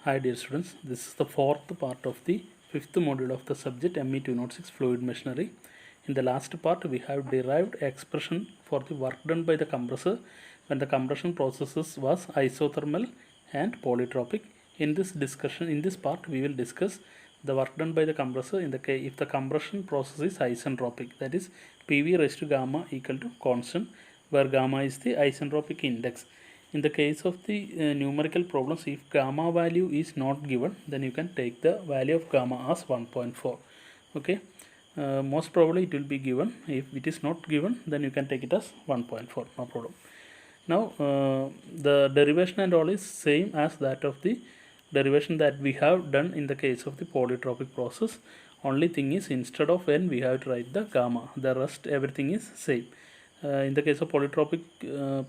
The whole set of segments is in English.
Hi dear students, this is the fourth part of the fifth module of the subject ME 206 Fluid Machinery. In the last part we have derived expression for the work done by the compressor when the compression processes was isothermal and polytropic. In this part we will discuss the work done by the compressor in the case if the compression process is isentropic, that is PV raised to gamma equal to constant, where gamma is the isentropic index. In the case of the numerical problems, if gamma value is not given, then you can take the value of gamma as 1.4. Okay, most probably it will be given. If it is not given, then you can take it as 1.4, no problem. Now the derivation and all is same as that of the derivation that we have done in the case of the polytropic process. Only thing is, instead of n we have to write the gamma, the rest everything is same. In the case of polytropic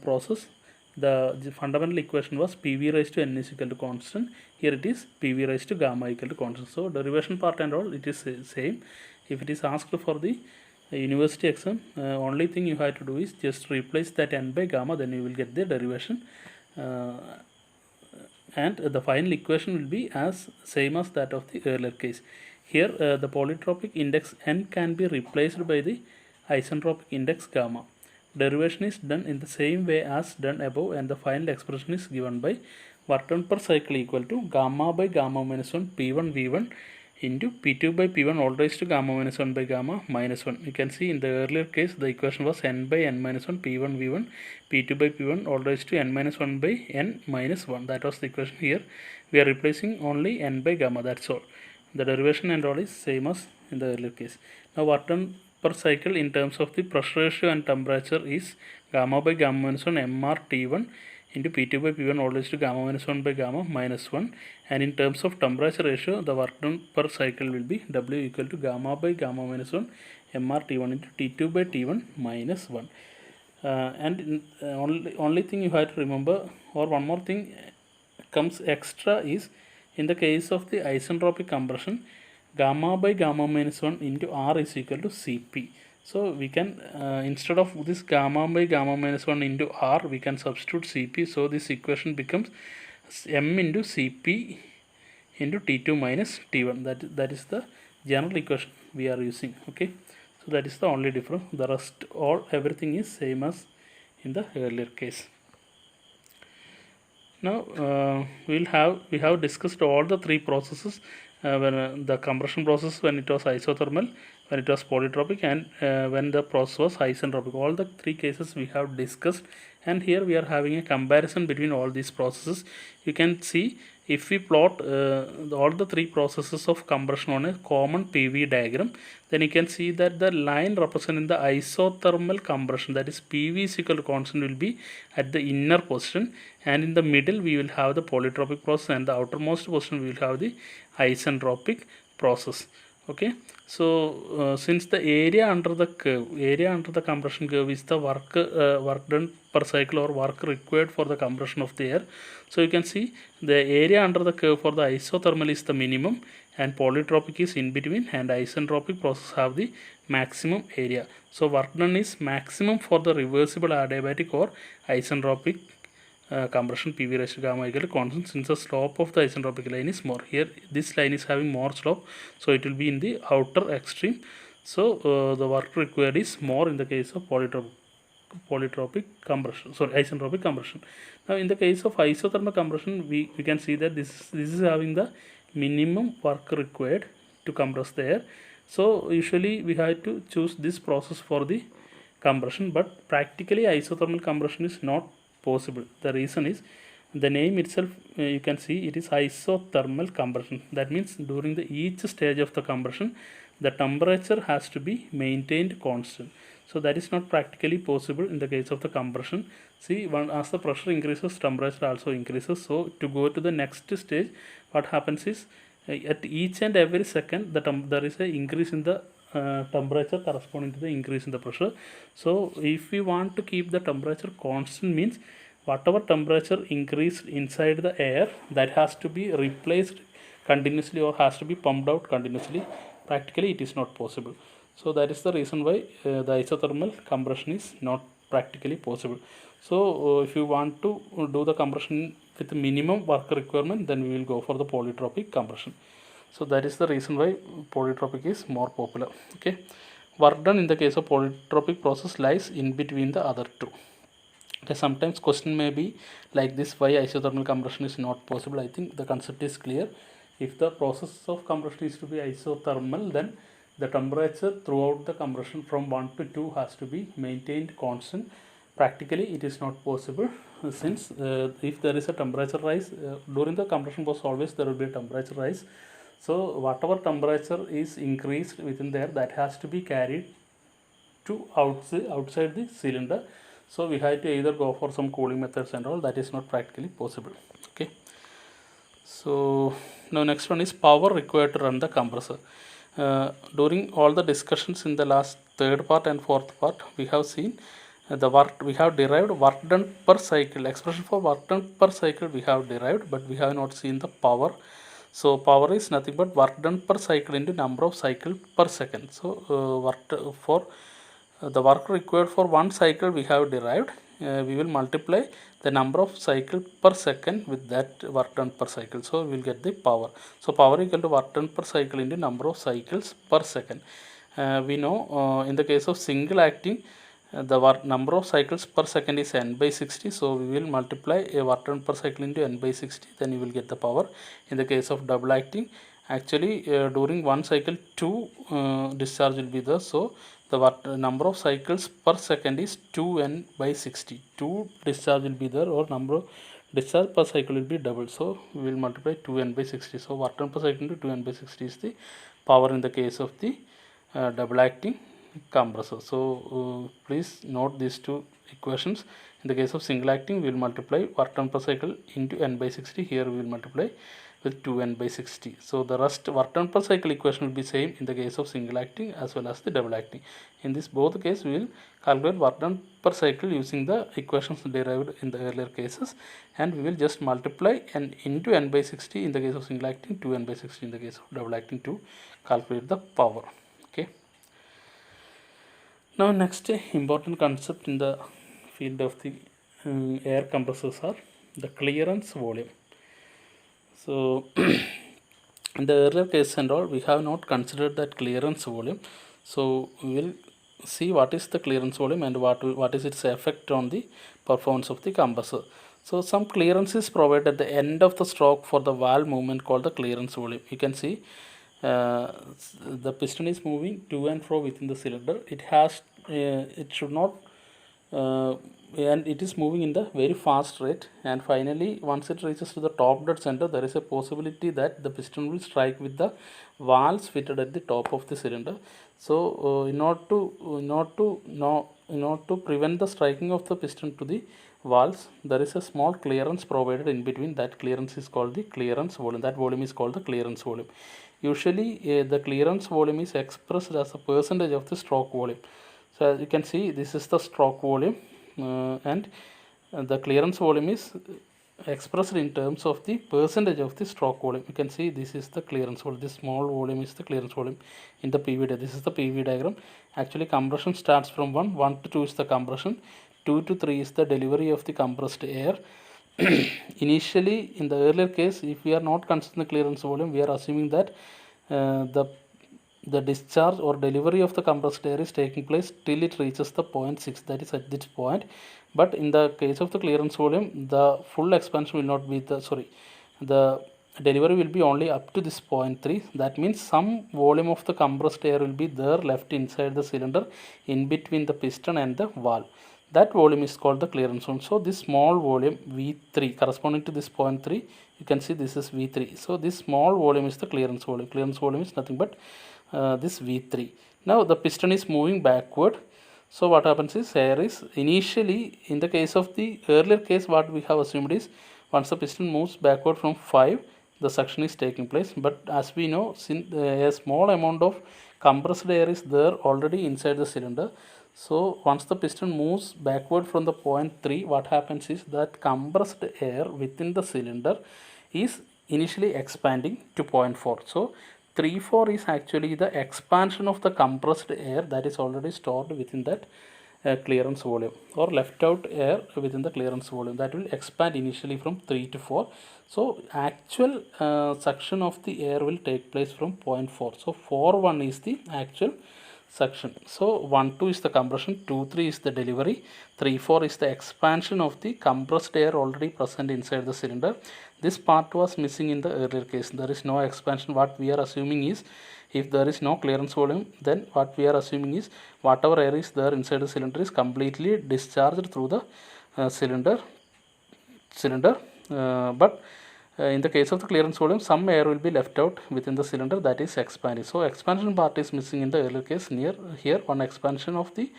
process, the fundamental equation was PV raised to n is equal to constant. Here it is PV raised to gamma equal to constant. So derivation part and all it is same. If it is asked for the university exam, only thing you have to do is just replace that n by gamma, then you will get the derivation, and the final equation will be as same as that of the earlier case. Here the polytropic index n can be replaced by the isentropic index gamma. Derivation is done in the same way as done above, and the final expression is given by work done per cycle equal to gamma by gamma minus 1 P1 V1 into P2 by P1 all raised to gamma minus 1 by gamma minus 1. You can see in the earlier case the equation was n by n minus 1 P1 V1 P2 by P1 all raised to n minus 1 by n minus 1. That was the equation. Here we are replacing only n by gamma, that's all. The derivation and all is same as in the earlier case. Now work done per cycle in terms of the pressure ratio and temperature is gamma by gamma minus 1 mR T1 into P2 by P1 all raised to gamma minus 1 by gamma minus 1, and in terms of temperature ratio the work done per cycle will be W equal to gamma by gamma minus 1 mR T1 into T2 by T1 minus 1. And only thing you have to remember, or one more thing comes extra, is in the case of the isentropic compression, gamma by gamma minus 1 into R is equal to Cp. So we can instead of this gamma by gamma minus 1 into R, we can substitute Cp. So this equation becomes m into Cp into T2 minus T1. That is the general equation we are using. Okay, so that is the only difference. The rest everything is same as in the earlier case. Now we have discussed all the three processes, when the compression process when it was isothermal, when it was polytropic, and when the process was isentropic. All the three cases we have discussed, and here we are having a comparison between all these processes. You can see if we plot all the three processes of compression on a common PV diagram, then you can see that the line representing the isothermal compression, that is PV is equal to constant, will be at the inner position, and in the middle we will have the polytropic process, and the outermost position we will have the isentropic process. Okay, so since the area under the compression curve is the work done per cycle or work required for the compression of the air, so you can see the area under the curve for the isothermal is the minimum, and polytropic is in between, and isentropic process have the maximum area. So work done is maximum for the reversible adiabatic or isentropic compression PV raised to gamma equal to constant, since the slope of the isentropic line is more. Here this line is having more slope, so it will be in the outer extreme. So the work required is more in the case of polytropic compression, isentropic compression. Now in the case of isothermal compression, we can see that this is having the minimum work required to compress the air. So usually we have to choose this process for the compression, but practically isothermal compression is not possible. The reason is the name itself, you can see it is isothermal compression. That means during each stage of the compression, the temperature has to be maintained constant. So that is not practically possible in the case of the compression. See, as the pressure increases, temperature also increases. So to go to the next stage, what happens is at each and every second there is an increase in the temperature corresponding to the increase in the pressure. So if we want to keep the temperature constant, means whatever temperature increased inside the air, that has to be replaced continuously or has to be pumped out continuously. Practically it is not possible. So that is the reason why the isothermal compression is not practically possible. So if you want to do the compression with minimum work requirement, then we will go for the polytropic compression. So that is the reason why polytropic is more popular. Okay, work done in the case of polytropic process lies in between the other two. Okay, sometimes question may be like this: why isothermal compression is not possible? I think the concept is clear. If the process of compression is to be isothermal, then the temperature throughout the compression from 1 to 2 has to be maintained constant. Practically it is not possible, since if there is a temperature rise during the compression process, always there will be a temperature rise. So whatever temperature is increased within there, that has to be carried to outside the cylinder. So we have to either go for some cooling methods and all. That is not practically possible. Okay, so now next one is power required to run the compressor. During all the discussions in the last third part and fourth part, we have seen the work, we have derived work done per cycle, expression for work done per cycle we have derived, but we have not seen the power. So power is nothing but work done per cycle into number of cycle per second. So for the work required for one cycle we have derived, we will multiply the number of cycle per second with that work done per cycle, so we will get the power. So power equal to work done per cycle into number of cycles per second. We know in the case of single acting, the number of cycles per second is n by 60, so we will multiply a work done per cycle into n by 60, then you will get the power. In the case of double acting, actually during one cycle two discharge will be there, so the number of cycles per second is 2n by 60. 2 discharge will be there, or number of discharge per cycle will be double, so we will multiply 2n by 60. So work done per cycle into 2n by 60 is the power in the case of the double acting compressor. So please note these two equations. In the case of single acting, we will multiply work done per cycle into n by 60. Here we will multiply with 2n by 60. So the rest work done per cycle equation will be same in the case of single acting as well as the double acting. In this both case, we will calculate work done per cycle using the equations derived in the earlier cases, and we will just multiply n into n by 60 in the case of single acting, 2n by 60 in the case of double acting to calculate the power. Okay. Now next important concept in the field of the air compressors are the clearance volume. So in the earlier case and all, we have not considered that clearance volume. So we will see what is the clearance volume and what is its effect on the performance of the compressor. So some clearance is provided at the end of the stroke for the valve movement called the clearance volume. You can see the piston is moving to and fro within the cylinder. It should not and it is moving in the very fast rate, and finally once it reaches to the top dead center, there is a possibility that the piston will strike with the valves fitted at the top of the cylinder. So in order to prevent the striking of the piston to the valves, there is a small clearance provided in between. That clearance is called the clearance volume. That volume is called the clearance volume. Usually the clearance volume is expressed as a percentage of the stroke volume. So as you can see, this is the stroke volume, and the clearance volume is expressed in terms of the percentage of the stroke volume. You can see this is the clearance volume. This small volume is the clearance volume in the PV diagram. This is the PV diagram. Actually compression starts from 1 to 2 is the compression, 2 to 3 is the delivery of the compressed air. Initially in the earlier case, if we are not considering the clearance volume, we are assuming that the discharge or delivery of the compressed air is taking place till it reaches the point 6, that is at this point. But in the case of the clearance volume, the full expansion will not be the delivery will be only up to this point 3. That means some volume of the compressed air will be there left inside the cylinder in between the piston and the valve. That volume is called the clearance volume. So this small volume V3 corresponding to this point 3, you can see this is V3. So this small volume is the clearance volume. Clearance volume is nothing but this V3. Now the piston is moving backward. So what happens is, air is initially, in the case of the earlier case, what we have assumed is once the piston moves backward from 5, the suction is taking place. But as we know, since a small amount of compressed air is there already inside the cylinder, so once the piston moves backward from the point 3, what happens is that compressed air within the cylinder is initially expanding to point 4. So 3,4 is actually the expansion of the compressed air that is already stored within that clearance volume, or left out air within the clearance volume, that will expand initially from 3 to 4. So actual suction of the air will take place from point 4. So 4 1 is the actual suction. So 1 2 is the compression, 2 3 is the delivery, 3 4 is the expansion of the compressed air already present inside the cylinder. This part was missing in the earlier case. There is no expansion. What we are assuming is, if there is no clearance volume, then what we are assuming is whatever air is there inside the cylinder is completely discharged through the cylinder. But in the case of the clearance volume, some air will be left out within the cylinder, that is expanding. So expansion part is missing in the earlier case. Here one expansion of the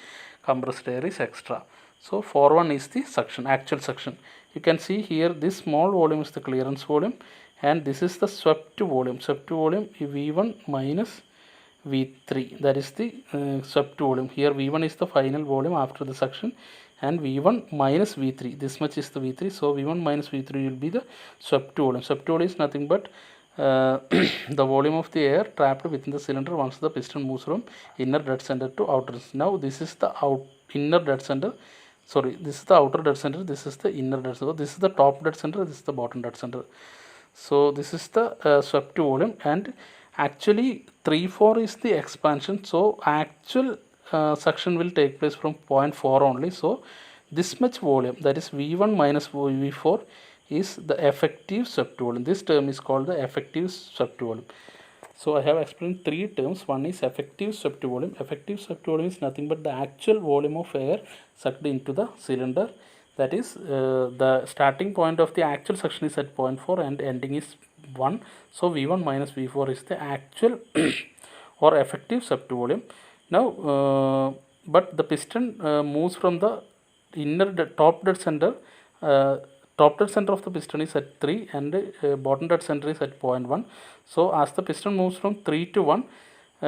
compressed air is extra. So 4 1 is the suction, actual suction. You can see here this small volume is the clearance volume, and this is the swept volume. Swept volume V1 minus V3, that is the swept volume. Here V1 is the final volume after the suction, and V1 minus V3, this much is the V3. So V1 minus V3 will be the swept volume. Swept volume is nothing but the volume of the air trapped within the cylinder once the piston moves from inner dead center to outer. Now this is the inner dead center. Sorry, this is the outer dead center, this is the inner dead center. This is the top dead center, this is the bottom dead center. So this is the swept volume, and actually 3 4 is the expansion. So actual suction will take place from point 4 only. So this much volume, that is V1 minus V4, is the effective swept volume. This term is called the effective swept volume. So I have explained three terms. One is effective swept volume. Effective swept volume is nothing but the actual volume of air sucked into the cylinder. That is the starting point of the actual suction is at 0.4 and ending is 1. So V1 minus V4 is the actual or effective swept volume. Now but the piston moves from the top dead center. Top dead center of the piston is at 3 and bottom dead center is at 0.1. So as the piston moves from 3 to 1,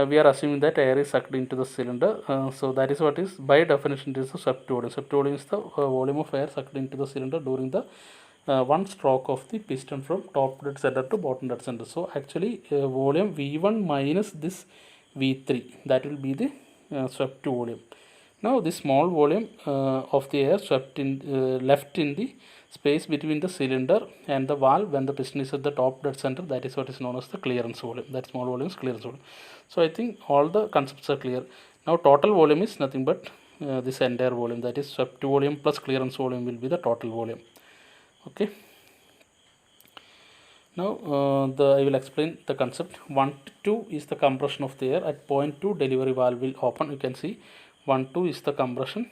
we are assuming that air is sucked into the cylinder. So that is what is, by definition, it is the swept volume. Swept volume is the volume of air sucked into the cylinder during the one stroke of the piston from top dead center to bottom dead center. So actually volume V1 minus this V3, that will be the swept volume. Now this small volume of the air swept in left in the space between the cylinder and the valve when the piston is at the top dead center, that is what is known as the clearance volume. That small volume is clearance volume. So I think all the concepts are clear. Now total volume is nothing but this entire volume, that is swept volume plus clearance volume will be the total volume. Okay. Now I will explain the concept. 1 to 2 is the compression of the air. At point 2 delivery valve will open. You can see 1 2 is the compression.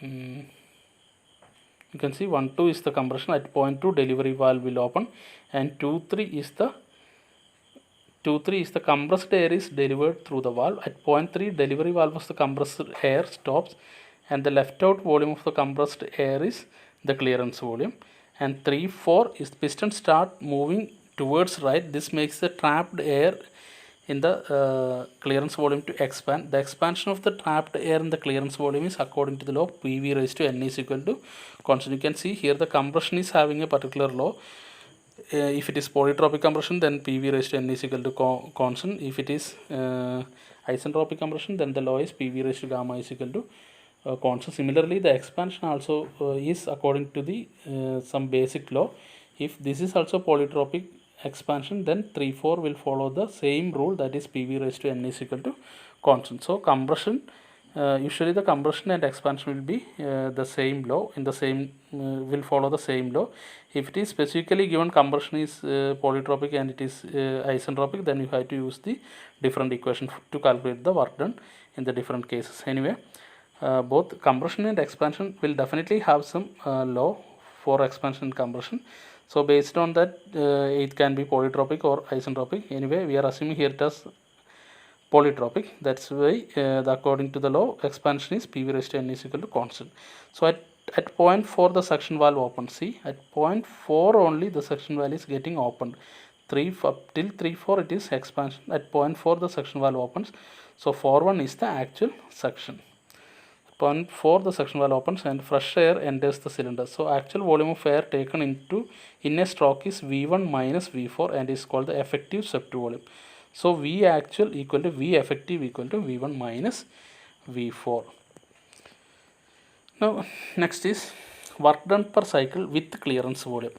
You can see 1 2 is the compression. At point 2 delivery valve will open, and 2 3 is the compressed air is delivered through the valve. At point 3 delivery valve of the compressed air stops, and the left out volume of the compressed air is the clearance volume. And 3 4 is the piston start moving towards right. This makes the trapped air in the clearance volume to expand. The expansion of the trapped air in the clearance volume is according to the law PV raised to N is equal to constant. You can see here the compression is having a particular law. If it is polytropic compression, then PV raised to N is equal to constant. If it is isentropic compression, then the law is PV raised to gamma is equal to constant. Similarly, the expansion also is according to the some basic law. If this is also polytropic expansion, then 3 4 will follow the same rule, that is PV raised to N is equal to constant. So compression, usually the compression and expansion will be the same law, in the same will follow the same law. If it is specifically given compression is polytropic and it is isentropic, then you have to use the different equation to calculate the work done in the different cases. Anyway, both compression and expansion will definitely have some law for expansion and compression. So based on that, it can be polytropic or isentropic. Anyway, we are assuming here it is polytropic. That's why according to the law, expansion is PV raised to N is equal to constant. So at point 4 the suction valve opens. See, at point 4 only the suction valve is getting opened. Till 3 4 it is expansion. At point 4 the suction valve opens. So 4 1 is the actual suction. Point 4 the suction valve opens and fresh air enters the cylinder. So actual volume of air taken in a stroke is V1 minus V4 and is called the effective swept volume. So V actual equal to V effective equal to V1 minus V4. Now next is work done per cycle with clearance volume.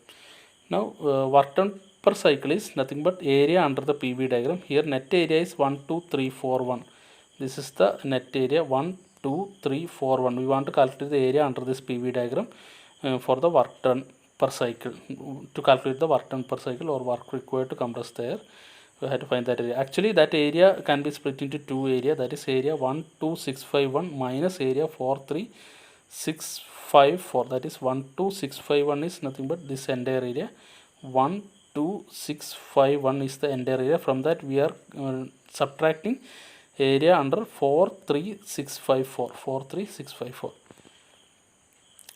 Now work done per cycle is nothing but area under the PV diagram. Here net area is 1, 2, 3, 4, 1. This is the net area 1, 2, 3, 4, 1. We want to calculate the area under this PV diagram for the work done per cycle. To calculate the work done per cycle or work required to compress the air, we have to find that area. Actually that area can be split into two areas, that is area 12651 minus area 43654, that is 12651 is nothing but this entire area. 12651 is the entire area. From that we are subtracting area under 43654.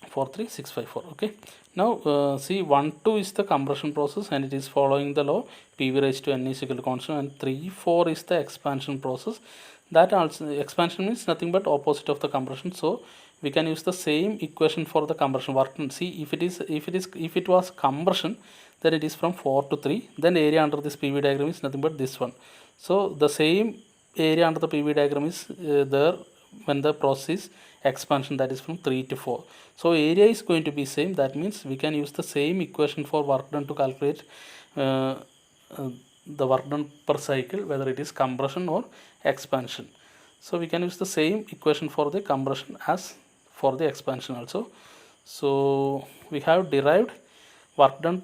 43654. Okay. Now see 1, 2 is the compression process and it is following the law PV raised to N is equal to constant, and 3, 4 is the expansion process. That also expansion means nothing but opposite of the compression. So we can use the same equation for the compression work. See if it was compression, then it is from 4 to 3. Then area under this PV diagram is nothing but this one. So the same area under the PV diagram is there when the process is expansion, that is from 3 to 4. So area is going to be same. That means we can use the same equation for work done to calculate the work done per cycle, whether it is compression or expansion. So we can use the same equation for the compression as for the expansion also. So we have derived work done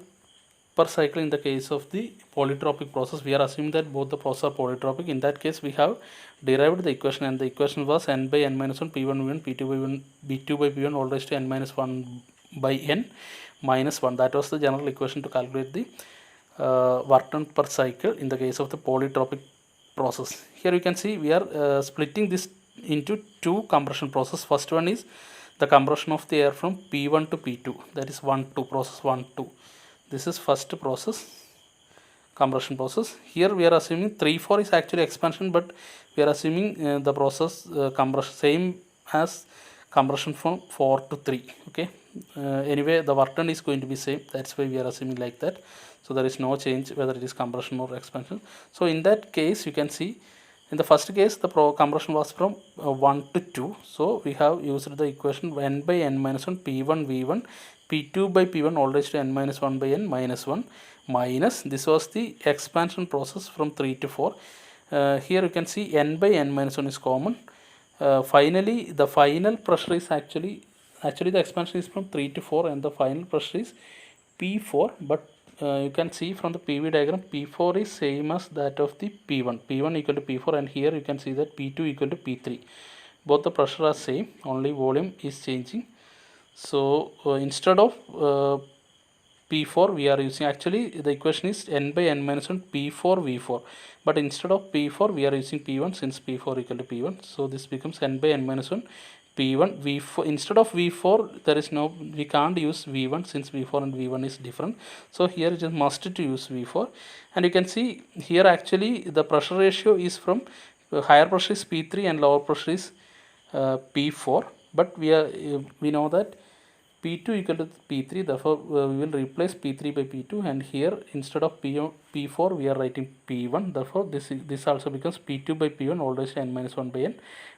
per cycle in the case of the polytropic process. We are assuming that both the processes are polytropic. In that case we have derived the equation, and the equation was n by n minus 1 p1 v1 p2 by 1 b2 by p1 all raised to n minus 1 by n minus 1. That was the general equation to calculate the work done per cycle in the case of the polytropic process. Here you can see we are splitting this into two compression process. First one is the compression of the air from P1 to P2, that is 1, 2, process 1, 2. This is first process, compression process. Here we are assuming 3, 4 is actually expansion, but we are assuming the process compression same as compression from 4 to 3. Okay. Anyway, the work done is going to be same. That's why we are assuming like that. So there is no change whether it is compression or expansion. So in that case, you can see in the first case the compression was from 1 to 2. So we have used the equation n by n minus 1 p1 v1 p2 by p1 all raised to n minus 1 by n minus 1 minus, this was the expansion process from 3 to 4. Here you can see n by n minus 1 is common. Finally the final pressure is actually the expansion is from 3 to 4 and the final pressure is P4, but you can see from the PV diagram P4 is same as that of the P1 equal to P4, and here you can see that P2 equal to P3. Both the pressure are same, only volume is changing. So instead of P4 we are using, actually the equation is n by n minus 1 P4 V4, but instead of P4 we are using P1 since P4 equal to P1. So this becomes n by n minus 1 P1 V4. Instead of V4 there is no, we can't use V1 since V4 and V1 is different. So here it is must to use V4, and you can see here actually the pressure ratio is from higher pressure is P3 and lower pressure is P4, but we know that P2 equal to P3, therefore we will replace P3 by P2, and here instead of P4 we are writing P1, therefore this also becomes P2 by P1 all raised to n minus 1 by n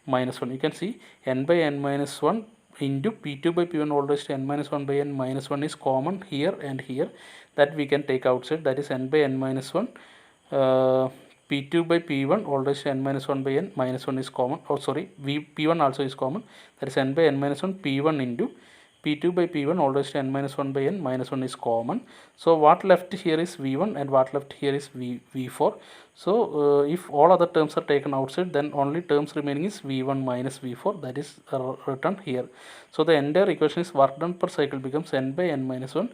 minus 1. You can see n by n minus 1 into P2 by P1 all raised to n minus 1 by n minus 1 is common here and here, that we can take outside, that is n by n minus 1 P2 by P1 all raised to n minus 1 by n minus 1 is common, or sorry P1 also is common, that is n by n minus 1 P1 into P2 by P1 all raised to n minus 1 by n minus 1 is common. So what left here is V1 and what left here is V4. So if all other terms are taken outside, then only terms remaining is V1 minus V4, that is written here. So the entire equation is work done per cycle becomes n by n minus 1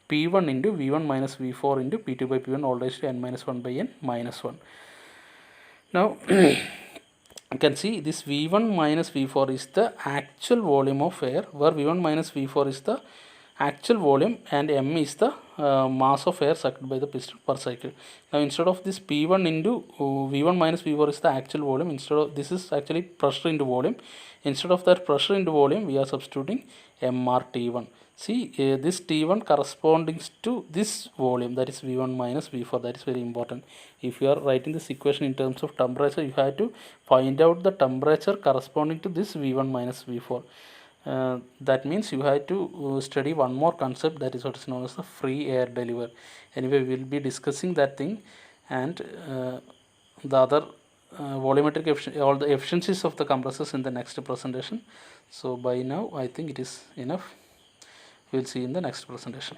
P1 into V1 minus V4 into P2 by P1 all raised to n minus 1 by n minus 1. Now you can see this V1 minus V4 is the actual volume of air, where V1 minus V4 is the actual volume and m is the mass of air sucked by the piston per cycle. Now instead of this P1 into V1 minus V4 is the actual volume, instead of this is actually pressure into volume, instead of that pressure into volume we are substituting MRT1. See, this T1 corresponding to this volume, that is V1 minus V4. That is very important. If you are writing this equation in terms of temperature, you have to find out the temperature corresponding to this V1 minus V4. That means you have to study one more concept, that is what is known as the free air delivery. Anyway, we will be discussing that thing, and the other volumetric efficiency, all the efficiencies of the compressors in the next presentation. So by now I think it is enough. We'll see in the next presentation.